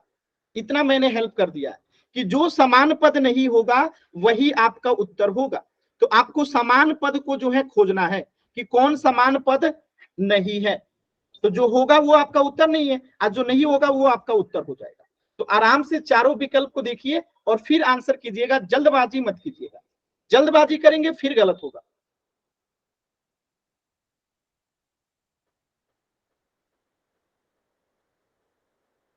इतना मैंने हेल्प कर दिया है कि जो समान पद नहीं होगा वही आपका उत्तर होगा। तो आपको समान पद को जो है खोजना है कि कौन समान पद नहीं है, तो जो होगा वो आपका उत्तर नहीं है और जो नहीं होगा वो आपका उत्तर हो जाएगा। तो आराम से चारों विकल्प को देखिए और फिर आंसर कीजिएगा, जल्दबाजी मत कीजिएगा, जल्दबाजी करेंगे फिर गलत होगा।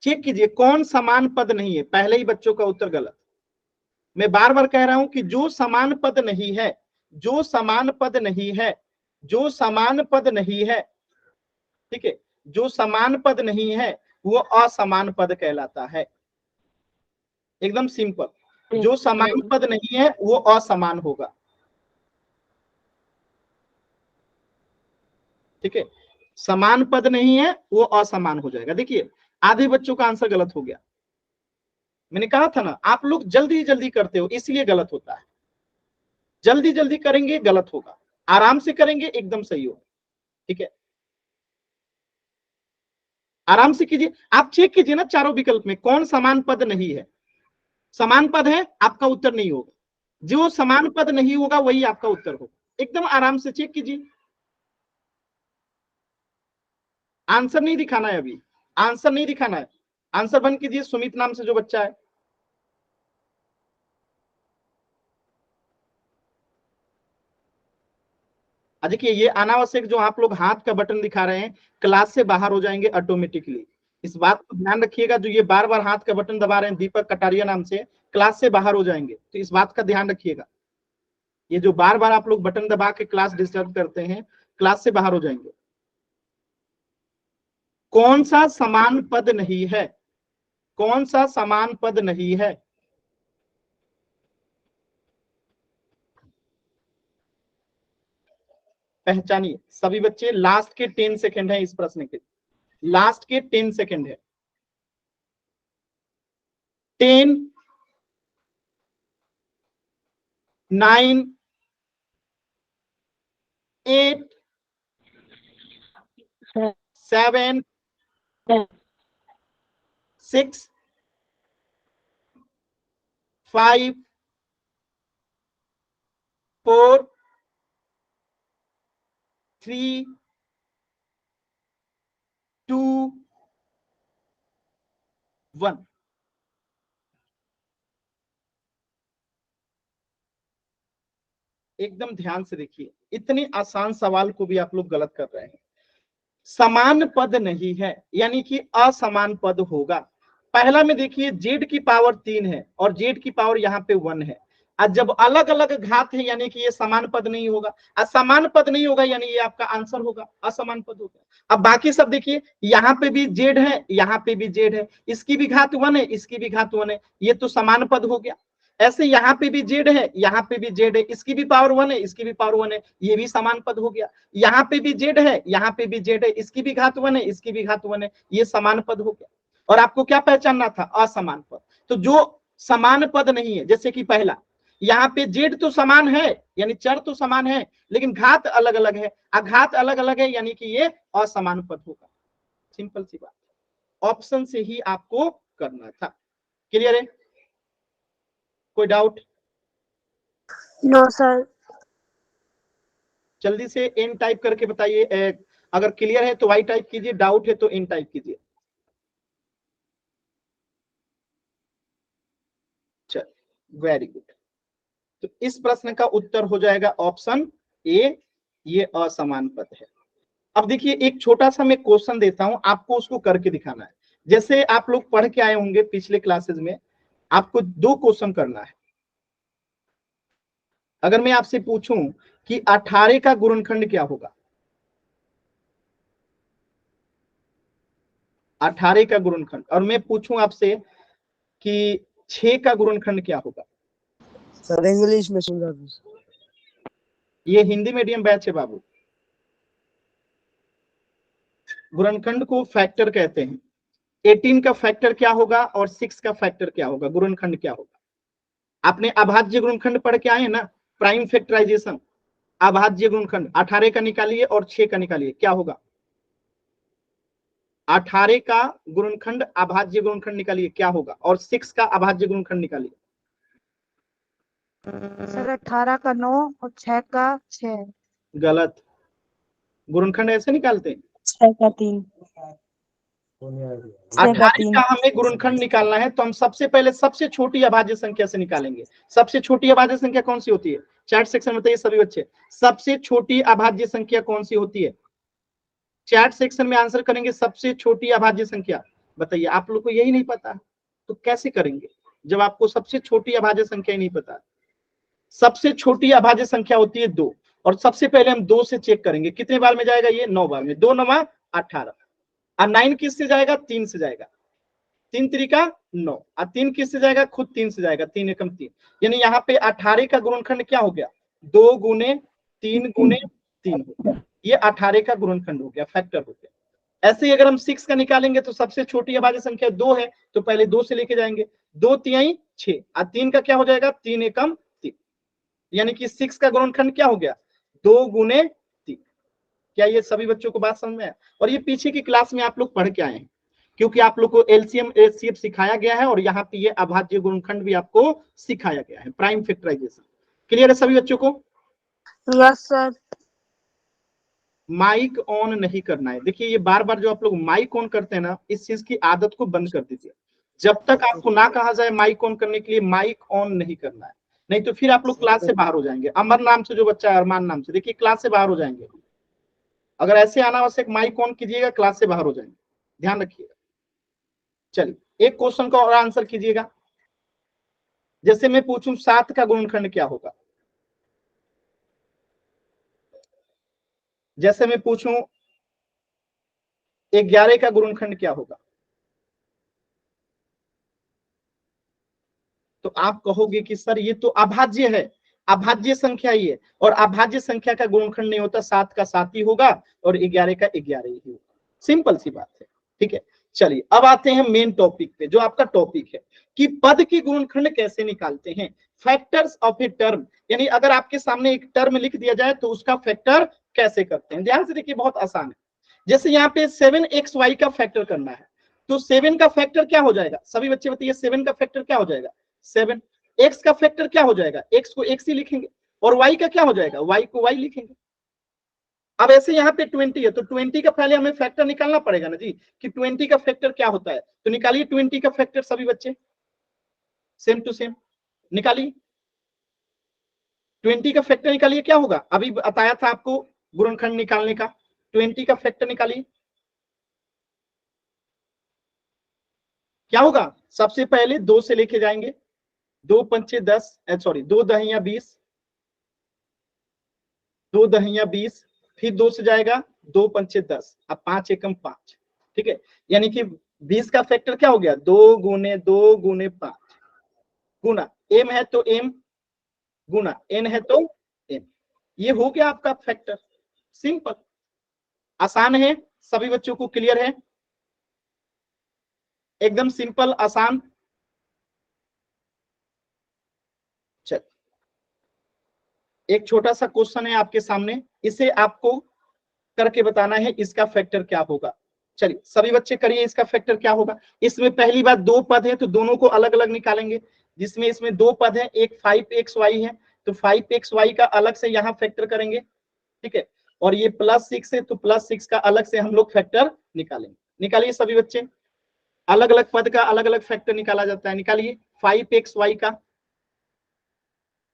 चेक कीजिए कौन समान पद नहीं है, पहले ही बच्चों का उत्तर गलत। मैं बार बार कह रहा हूं कि जो समान पद नहीं है, जो समान पद नहीं है, जो समान पद नहीं है, ठीक है, जो समान पद नहीं है वो असमान पद कहलाता है। एकदम सिंपल, जो समान पद नहीं है वो असमान होगा। ठीक है, समान पद नहीं है वो असमान हो जाएगा। देखिए आधे बच्चों का आंसर गलत हो गया। मैंने कहा था ना, आप लोग जल्दी जल्दी करते हो इसलिए गलत होता है। जल्दी जल्दी करेंगे गलत होगा, आराम से करेंगे एकदम सही होगा। ठीक है, आराम से कीजिए। आप चेक कीजिए ना चारों विकल्प में कौन समान पद नहीं है। समान पद है आपका उत्तर नहीं होगा, जो समान पद नहीं होगा वही आपका उत्तर होगा। एकदम आराम से चेक कीजिए। आंसर नहीं दिखाना है, अभी आंसर नहीं दिखाना है। आंसर बंद कीजिए, सुमित नाम से जो बच्चा है। देखिए ये अनावश्यक जो आप लोग हाथ का बटन दिखा रहे हैं, क्लास से बाहर हो जाएंगे ऑटोमेटिकली। इस बात को ध्यान रखिएगा, जो ये बार बार हाथ का बटन दबा रहे हैं दीपक कटारिया नाम से, क्लास से बाहर हो जाएंगे। तो इस बात का ध्यान रखिएगा, ये जो बार बार आप लोग बटन दबा के क्लास डिस्टर्ब करते हैं, क्लास से बाहर हो जाएंगे। कौन सा समान पद नहीं है? कौन सा समान पद नहीं है? पहचानिए सभी बच्चे। लास्ट के 10 सेकंड है इस प्रश्न के, लास्ट के 10 सेकंड है। 10, 9, 8, 7, 6, 5, 4, 3, 2, 1। एकदम ध्यान से देखिए, इतने आसान सवाल को भी आप लोग गलत कर रहे हैं। समान पद नहीं है यानी कि असमान पद होगा। पहला में देखिए जेड की पावर 3 है और जेड की पावर यहाँ पे 1 है। और जब अलग अलग घात है यानी कि ये समान पद नहीं होगा। असमान पद नहीं होगा यानी ये आपका आंसर होगा, असमान पद होगा। अब बाकी सब देखिए, यहाँ पे भी जेड है, यहाँ पे भी जेड है, इसकी भी घात 1 है, इसकी भी घात 1 है, ये तो समान पद हो गया। ऐसे यहाँ पे भी जेड है, यहाँ पे भी जेड है, इसकी भी पावर 1 है, इसकी भी पावर 1 है, ये भी समान पद हो गया। यहाँ पे भी जेड है, यहाँ पे भी जेड है, इसकी भी घात 1 है, इसकी भी घात 1 है, ये समान पद हो गया। और आपको क्या पहचानना था? असमान पद। तो जो समान पद नहीं है, जैसे कि पहला, यहाँ पे जेड तो समान है यानी चर तो समान है, लेकिन घात अलग अलग है। घात अलग अलग है यानी कि ये असमान पद होगा। सिंपल सी बात, ऑप्शन से ही आपको करना था। क्लियर है? कोई डाउट? No sir. जल्दी से एन टाइप करके बताइए। अगर क्लियर है तो वाई टाइप कीजिए, डाउट है तो एन टाइप कीजिए। चल, वेरी गुड। तो इस प्रश्न का उत्तर हो जाएगा ऑप्शन ए, ये असमान पद है। अब देखिए एक छोटा सा मैं क्वेश्चन देता हूं, आपको उसको करके दिखाना है। जैसे आप लोग पढ़ के आए होंगे पिछले क्लासेस में, आपको 2 क्वेश्चन करना है। अगर मैं आपसे पूछूं कि 18 का गुणनखंड क्या होगा? 18 का गुणनखंड। और मैं पूछूं आपसे कि 6 का गुणनखंड क्या होगा? सर इंग्लिश में सुन रहा। ये हिंदी मीडियम बैच है बाबू। गुणनखंड को फैक्टर कहते हैं। 18 का फैक्टर क्या होगा और 6 का फैक्टर क्या होगा? गुणनखंड क्या होगा? आपने अभाज्य गुणनखंड पढ़ के आए ना, प्राइम फैक्टराइजेशन। अभाज्य गुणनखंड 18 का निकालिए और 6 का निकालिए, क्या होगा? 18 का गुणनखंड अभाज्य गुणनखंड निकालिए, क्या होगा? और 6 का अभाज्य गुणनखंड निकालिए। सर 18 का 9 और 6 का 6। गलत। गुणनखंड ऐसे निकालते हैं। 6 का 3। 18 का हमें गुणनखंड निकालना है तो हम सबसे पहले सबसे छोटी अभाज्य संख्या से निकालेंगे। सबसे छोटी अभाज्य संख्या कौन सी होती है? चैट सेक्शन में बताइए सभी बच्चे, सबसे छोटी अभाज्य संख्या कौन सी होती है? चैट सेक्शन में आंसर करेंगे, सबसे छोटी अभाज्य संख्या बताइए। आप लोग को यही नहीं पता तो कैसे करेंगे जब आपको सबसे छोटी अभाज्य संख्या ही नहीं पता? सबसे छोटी अभाज्य संख्या होती है 2, और सबसे पहले हम 2 से चेक करेंगे कितने बार में जाएगा ये? 9 बार में। 2 9 18। और 9 किससे जाएगा, 3 से जाएगा, 3 तरीका 9, और 3 किससे जाएगा, खुद 3 से जाएगा, 3 एकम 3, यानी यहाँ पे 18 का गुणनखंड क्या हो गया, 2 गुने 3 गुने 3 हो गया, ये 18 का गुणनखंड हो गया, फैक्टर हो गया। ऐसे ही अगर हम 6 का निकालेंगे तो सबसे छोटी अभाज्य संख्या 2 है, तो पहले 2 से लेके जाएंगे, 2 तिहाई 6, और 3 का क्या हो जाएगा, 3 एकम 3, यानी कि 6 का गुणनखंड क्या हो गया, 2 गुने 3। क्या ये सभी बच्चों को बात समझ में आया? और ये पीछे की क्लास में आप लोग पढ़ के आए हैं, क्योंकि आप लोग को एलसीएम एचसीएफ सिखाया गया है, और यहाँ पे ये अभाज्य गुणनखंड भी आपको सिखाया गया है, प्राइम फैक्टराइजेशन। क्लियर है सभी बच्चों को? Yes sir. माइक ऑन नहीं करना है। देखिए ये बार बार जो आप लोग माइक ऑन करते हैं ना, इस चीज की आदत को बंद कर दीजिए। जब तक आपको ना कहा जाए माइक ऑन करने के लिए, माइक ऑन नहीं करना है, नहीं तो फिर आप लोग क्लास से बाहर हो जाएंगे। अमर नाम से जो बच्चा है, अरमान नाम से, देखिए क्लास से बाहर हो जाएंगे। अगर ऐसे अनावश्यक माइक ऑन कीजिएगा, क्लास से बाहर हो जाएंगे, ध्यान रखिएगा। चलिए एक क्वेश्चन का और आंसर कीजिएगा। जैसे मैं पूछूं 7 का गुणनखंड क्या होगा, जैसे मैं पूछूं 11 का गुणनखंड क्या होगा, तो आप कहोगे कि सर ये तो अभाज्य है, अभाज्य संख्या ही है, और अभाज्य संख्या का गुणनखंड नहीं होता, 7 का 7 ही होगा और 11 का 11 ही होगा। सिंपल सी बात है, ठीक है। चलिए अब आते हैं मेन टॉपिक पे, जो आपका टॉपिक है कि पद की गुणनखंड कैसे निकालते हैं, फैक्टर्स ऑफ ए टर्म, यानी अगर आपके सामने एक टर्म लिख दिया जाए तो उसका फैक्टर कैसे करते हैं। ध्यान से देखिए, बहुत आसान है। जैसे यहाँ पे 7xy का फैक्टर करना है, तो 7 का फैक्टर क्या हो जाएगा, सभी बच्चे बताइए 7 का फैक्टर क्या हो जाएगा, 7। एक्स का फैक्टर क्या हो जाएगा, एक्स को एक्स ही लिखेंगे, और वाई का क्या हो जाएगा, वाई को वाई लिखेंगे। अब ऐसे यहाँ पे 20 है, तो 20 का पहले हमें फैक्टर निकालना पड़ेगा ना जी, कि 20 का फैक्टर क्या होता है, तो निकालिए 20 का फैक्टर सभी बच्चे, सेम टू सेम निकालिए। 20 का फैक्टर निकालिए, क्या होगा, अभी बताया था आपको गुणनखंड निकालने का। 20 का फैक्टर निकालिए, क्या होगा, सबसे पहले 2 से लेके जाएंगे, 2 पंचे 10, सॉरी 2 दहिया 20, 2 दहिया 20, फिर 2 से जाएगा, 2 पंचे 10, अब 5 एकम 5, ठीक है। यानी कि 20 का फैक्टर क्या हो गया, 2 गुने 2 गुने 5, गुना एम है तो एम, गुना एन है तो एन, ये हो गया आपका फैक्टर। सिंपल, आसान है, सभी बच्चों को क्लियर है, एकदम सिंपल आसान। चल एक छोटा सा क्वेश्चन है आपके सामने, इसे आपको करके बताना है, इसका फैक्टर क्या होगा। चलिए सभी बच्चे करिए, इसका फैक्टर क्या होगा। इसमें पहली बात, 2 पद है तो दोनों को अलग अलग निकालेंगे, जिसमें इसमें 2 पद है, एक 5xy है, तो 5xy का अलग से यहाँ फैक्टर करेंगे, ठीक है। और ये +6 है, तो +6 का अलग से हम लोग फैक्टर निकालेंगे। निकालिए सभी बच्चे, अलग अलग पद का अलग अलग फैक्टर निकाला जाता है, निकालिए। 5xy का,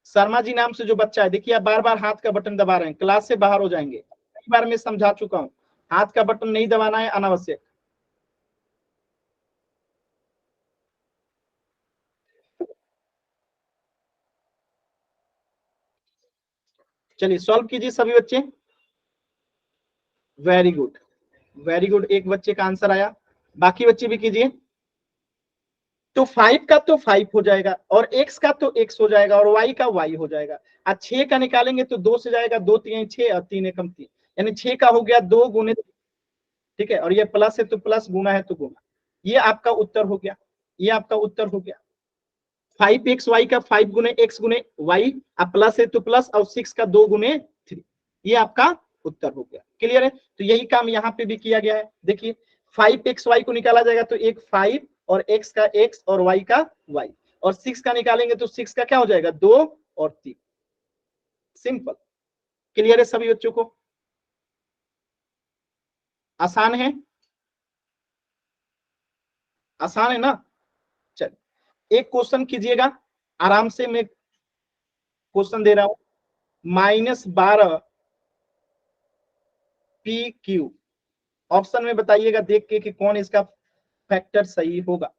शर्मा जी नाम से जो बच्चा है, देखिए आप बार बार हाथ का बटन दबा रहे हैं, क्लास से बाहर हो जाएंगे, कई बार मैं समझा चुका हूं, हाथ का बटन नहीं दबाना है, अनावश्यक। चलिए सॉल्व कीजिए सभी बच्चे, वेरी गुड, वेरी गुड, एक बच्चे का आंसर आया, बाकी बच्चे भी कीजिए। तो 5 का तो 5 हो जाएगा, और x का तो x हो जाएगा, और y का y हो जाएगा। आज 6 का निकालेंगे तो 2 से जाएगा, 2 3 6 और 3 एकम 3, यानी 6 का हो गया 2 गुने, ठीक है, और ये प्लस है तो प्लस, गुना है तो गुना, ये आपका उत्तर हो गया, ये आपका उत्तर हो गया। 5xy का 5 गुने x गुने y, अब प्लस है तो प्लस, और 6 का 2 गुने 3, ये आपका उत्तर हो गया। क्लियर है, तो यही काम यहाँ पे भी किया गया है। देखिए 5xy को निकाला जाएगा तो एक 5, और x का x, और y का y, और 6 का निकालेंगे तो 6 का क्या हो जाएगा, 2 और 3। सिंपल, क्लियर है सभी बच्चों को, आसान है, आसान है ना। चल एक क्वेश्चन कीजिएगा, आराम से मैं क्वेश्चन दे रहा हूं, -12 PQ, ऑप्शन में बताइएगा देख के कि कौन इसका फैक्टर सही होगा।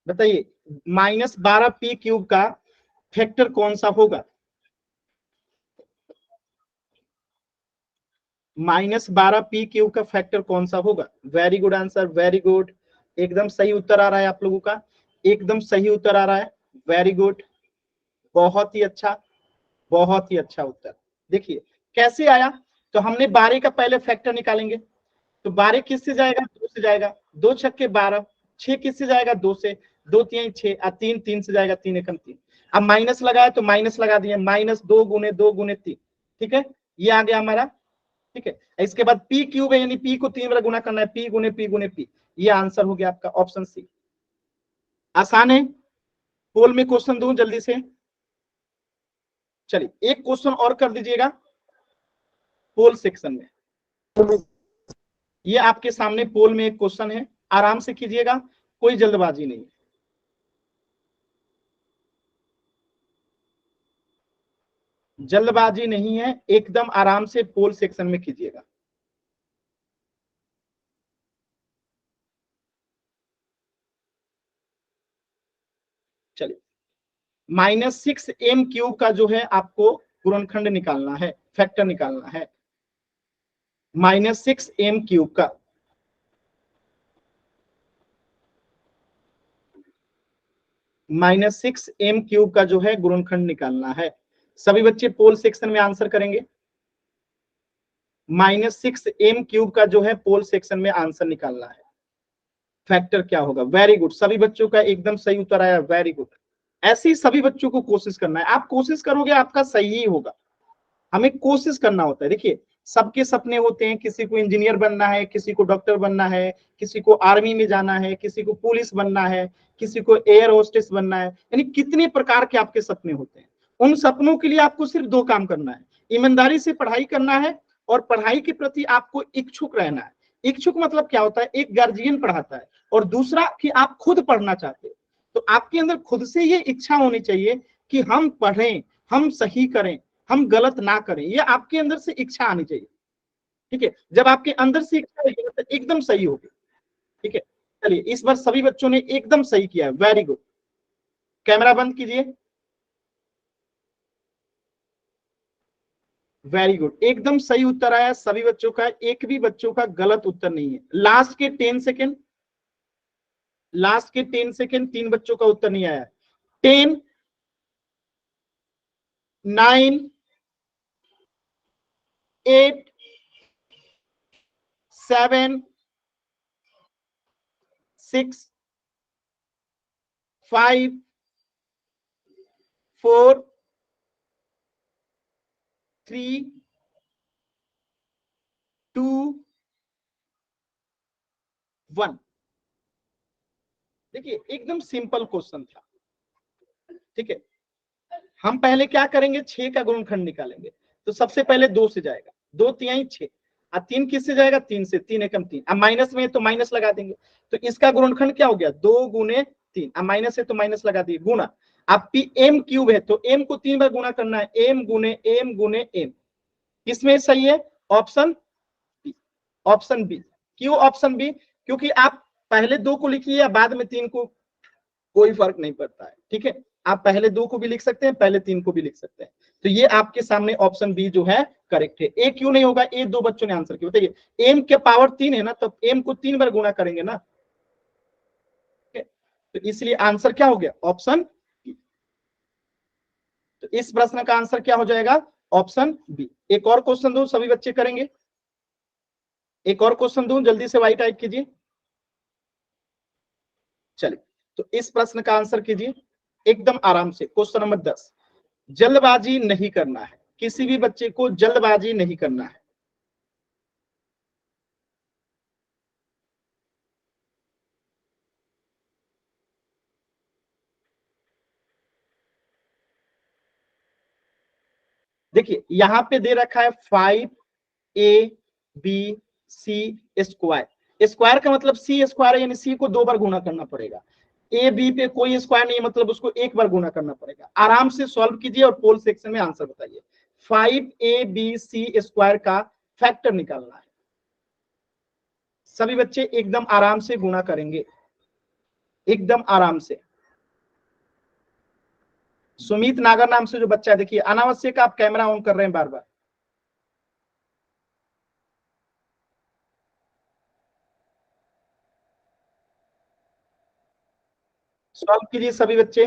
बताइए -12p³ का फैक्टर कौन सा होगा? -12p³ का फैक्टर कौन सा होगा? Very good answer, very good, एकदम सही उत्तर आ रहा है आप लोगों का, एकदम सही उत्तर आ रहा है, वेरी गुड, बहुत ही अच्छा, बहुत ही अच्छा उत्तर। देखिए कैसे आया, तो हमने 12 का पहले फैक्टर निकालेंगे, तो 12 किससे जाएगा? 2 से जाएगा, 2 छक्के 12, 6 किससे जाएगा? 2 से, 2 3 6, 3 3 से जाएगा, 3 एकम 3। अब माइनस लगाया तो माइनस लगा दिए, -2 गुने 2 गुने 3, ठीक है, ये आ गया हमारा, ठीक है। इसके बाद p³ है, यानी p को 3 बार गुना करना है, p गुने p गुने p, ये आंसर हो गया आपका ऑप्शन सी। आसान है। पोल में क्वेश्चन दूं जल्दी से, चलिए एक क्वेश्चन और कर दीजिएगा पोल सेक्शन में। ये आपके सामने पोल में एक क्वेश्चन है, आराम से कीजिएगा, कोई जल्दबाजी नहीं, जल्दबाजी नहीं है, एकदम आराम से पोल सेक्शन में कीजिएगा। चलिए -6m³ का जो है आपको गुणनखंड निकालना है, फैक्टर निकालना है, -6m³ का। -6m³ का जो है गुणनखंड निकालना है। सभी बच्चे पोल सेक्शन में आंसर करेंगे। -6m³ का जो है पोल सेक्शन में आंसर निकालना है, फैक्टर क्या होगा? वेरी गुड, सभी बच्चों का एकदम सही उत्तर आया, वेरी गुड। ऐसे ही सभी बच्चों को कोशिश करना है, आप कोशिश करोगे आपका सही ही होगा, हमें कोशिश करना होता है। देखिए सबके सपने होते हैं, किसी को इंजीनियर बनना है, किसी को डॉक्टर बनना है, किसी को आर्मी में जाना है, किसी को पुलिस बनना है, किसी को एयर होस्टेस बनना है, यानी कितने प्रकार के आपके सपने होते हैं। उन सपनों के लिए आपको सिर्फ 2 काम करना है, ईमानदारी से पढ़ाई करना है और पढ़ाई के प्रति आपको इच्छुक रहना है। इच्छुक मतलब क्या होता है? एक गार्जियन पढ़ाता है और दूसरा कि आप खुद पढ़ना चाहते हो, तो आपके अंदर खुद से ये इच्छा होनी चाहिए कि हम पढ़ें, हम सही करें, हम गलत ना करें, ये आपके अंदर से इच्छा आनी चाहिए, ठीक है। जब आपके अंदर से इच्छा आएगी तो एकदम सही होगी, ठीक है। चलिए इस बार सभी बच्चों ने एकदम सही किया, वेरी गुड। कैमरा बंद कीजिए, वेरी गुड, एकदम सही उत्तर आया सभी बच्चों का, एक भी बच्चों का गलत उत्तर नहीं है। लास्ट के 10 सेकेंड, लास्ट के 10 सेकेंड 3 बच्चों का उत्तर नहीं आया। 10 9 8 7 6 5 4 3 2 1। देखिए एकदम सिंपल क्वेश्चन था, ठीक है। हम पहले क्या करेंगे? 6 का गुणनखंड निकालेंगे, तो सबसे पहले 2 से जाएगा, 2 तिहाई 6, और 3 किससे जाएगा? 3 से, 3 एकम 3, अब माइनस में तो माइनस लगा देंगे, तो इसका गुणनखंड क्या हो गया? 2 गुने 3, अब माइनस है तो माइनस लगा दिए, गुना। अब m³ है तो m को 3 बार गुना करना है, m गुने m गुने m, किसमें सही है? Option B, option B. क्यों ऑप्शन बी? क्योंकि आप पहले 2 को लिखिए या बाद में 3 को, कोई फर्क नहीं पड़ता है, ठीक है। आप पहले 2 को भी लिख सकते हैं, पहले 3 को भी लिख सकते हैं, तो ये आपके सामने ऑप्शन बी जो है करेक्ट है। ए क्यों नहीं होगा? ए 2 बच्चों ने आंसर किया, बताइए। एम के पावर 3 है ना, तो एम को 3 बार गुना करेंगे ना, तो इसलिए आंसर क्या हो गया? Option B. तो इस प्रश्न का आंसर क्या हो जाएगा? Option B. एक और क्वेश्चन दो, सभी बच्चे करेंगे। एक और क्वेश्चन दूं, जल्दी से वाइट टाइप कीजिए। चलिए तो इस प्रश्न का आंसर कीजिए एकदम आराम से। क्वेश्चन नंबर 10, जल्दबाजी नहीं करना है, किसी भी बच्चे को जल्दबाजी नहीं करना है। देखिए यहां पे दे रखा है 5ab स्क्वायर, स्क्वायर का मतलब सी स्क्वायर है, यानी सी को 2 बार गुना करना पड़ेगा। ए बी पे कोई स्क्वायर नहीं है, मतलब उसको 1 बार गुना करना पड़ेगा। आराम से सॉल्व कीजिए और पोल सेक्शन में आंसर बताइए। 5ab स्क्वायर का फैक्टर निकालना है, सभी बच्चे एकदम आराम से गुना करेंगे। एकदम आराम से। सुमित नागर नाम से जो बच्चा है, देखिए अनावश्यक आप कैमरा ऑन कर रहे हैं बार बार। सॉल्व कीजिए सभी बच्चे।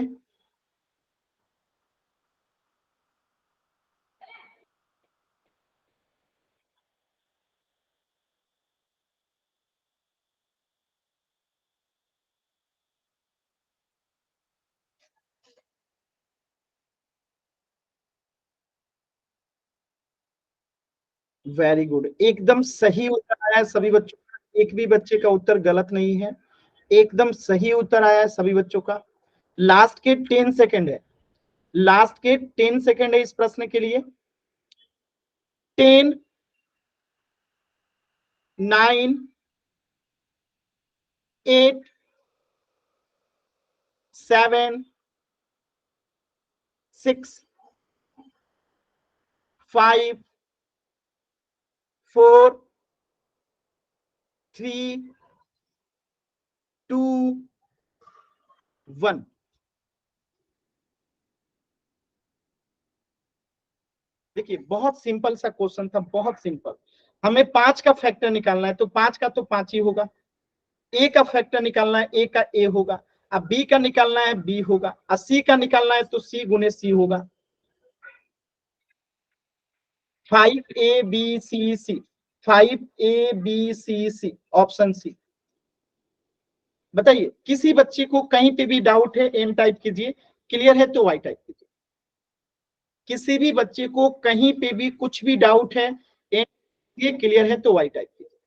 वेरी गुड, एकदम सही उत्तर आया है सभी बच्चों का, एक भी बच्चे का उत्तर गलत नहीं है, एकदम सही उत्तर आया है सभी बच्चों का। लास्ट के 10 सेकंड है, लास्ट के 10 सेकंड है इस प्रश्न के लिए। 10, 9, 8, 7, 6, 5, 4, 3, 2, 1। देखिए बहुत सिंपल सा क्वेश्चन था, बहुत सिंपल। हमें 5 का फैक्टर निकालना है, तो 5 का तो 5 ही होगा। ए का फैक्टर निकालना है, ए का ए होगा। अब बी का निकालना है, बी होगा। और सी का निकालना है तो सी गुने सी होगा। 5ABCC, 5ABCC, option C. बताइए किसी बच्चे को कहीं पे भी डाउट है, एन टाइप कीजिए, क्लियर है तो वाई टाइप कीजिए। किसी भी बच्चे को कहीं पे भी कुछ भी डाउट है, ये क्लियर है तो वाई टाइप कीजिए।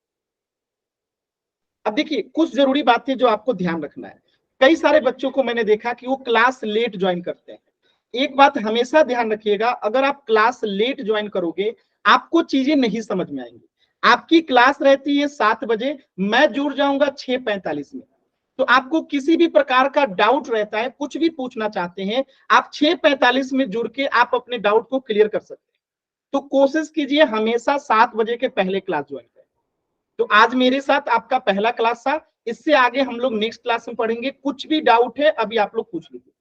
अब देखिए कुछ जरूरी बातें जो आपको ध्यान रखना है। कई सारे बच्चों को मैंने देखा कि वो क्लास लेट ज्वाइन करते हैं। एक बात हमेशा ध्यान रखिएगा, अगर आप क्लास लेट ज्वाइन करोगे आपको चीजें नहीं समझ में आएंगी। आपकी क्लास रहती है 7 बजे, मैं जुड़ जाऊंगा 6:45 में, तो आपको किसी भी प्रकार का डाउट रहता है, कुछ भी पूछना चाहते हैं, आप 6:45 में जुड़ के आप अपने डाउट को क्लियर कर सकते हैं। तो कोशिश कीजिए हमेशा 7 बजे के पहले क्लास ज्वाइन करें। तो आज मेरे साथ आपका पहला क्लास था, इससे आगे हम लोग नेक्स्ट क्लास में पढ़ेंगे। कुछ भी डाउट है अभी आप लोग पूछ लीजिए।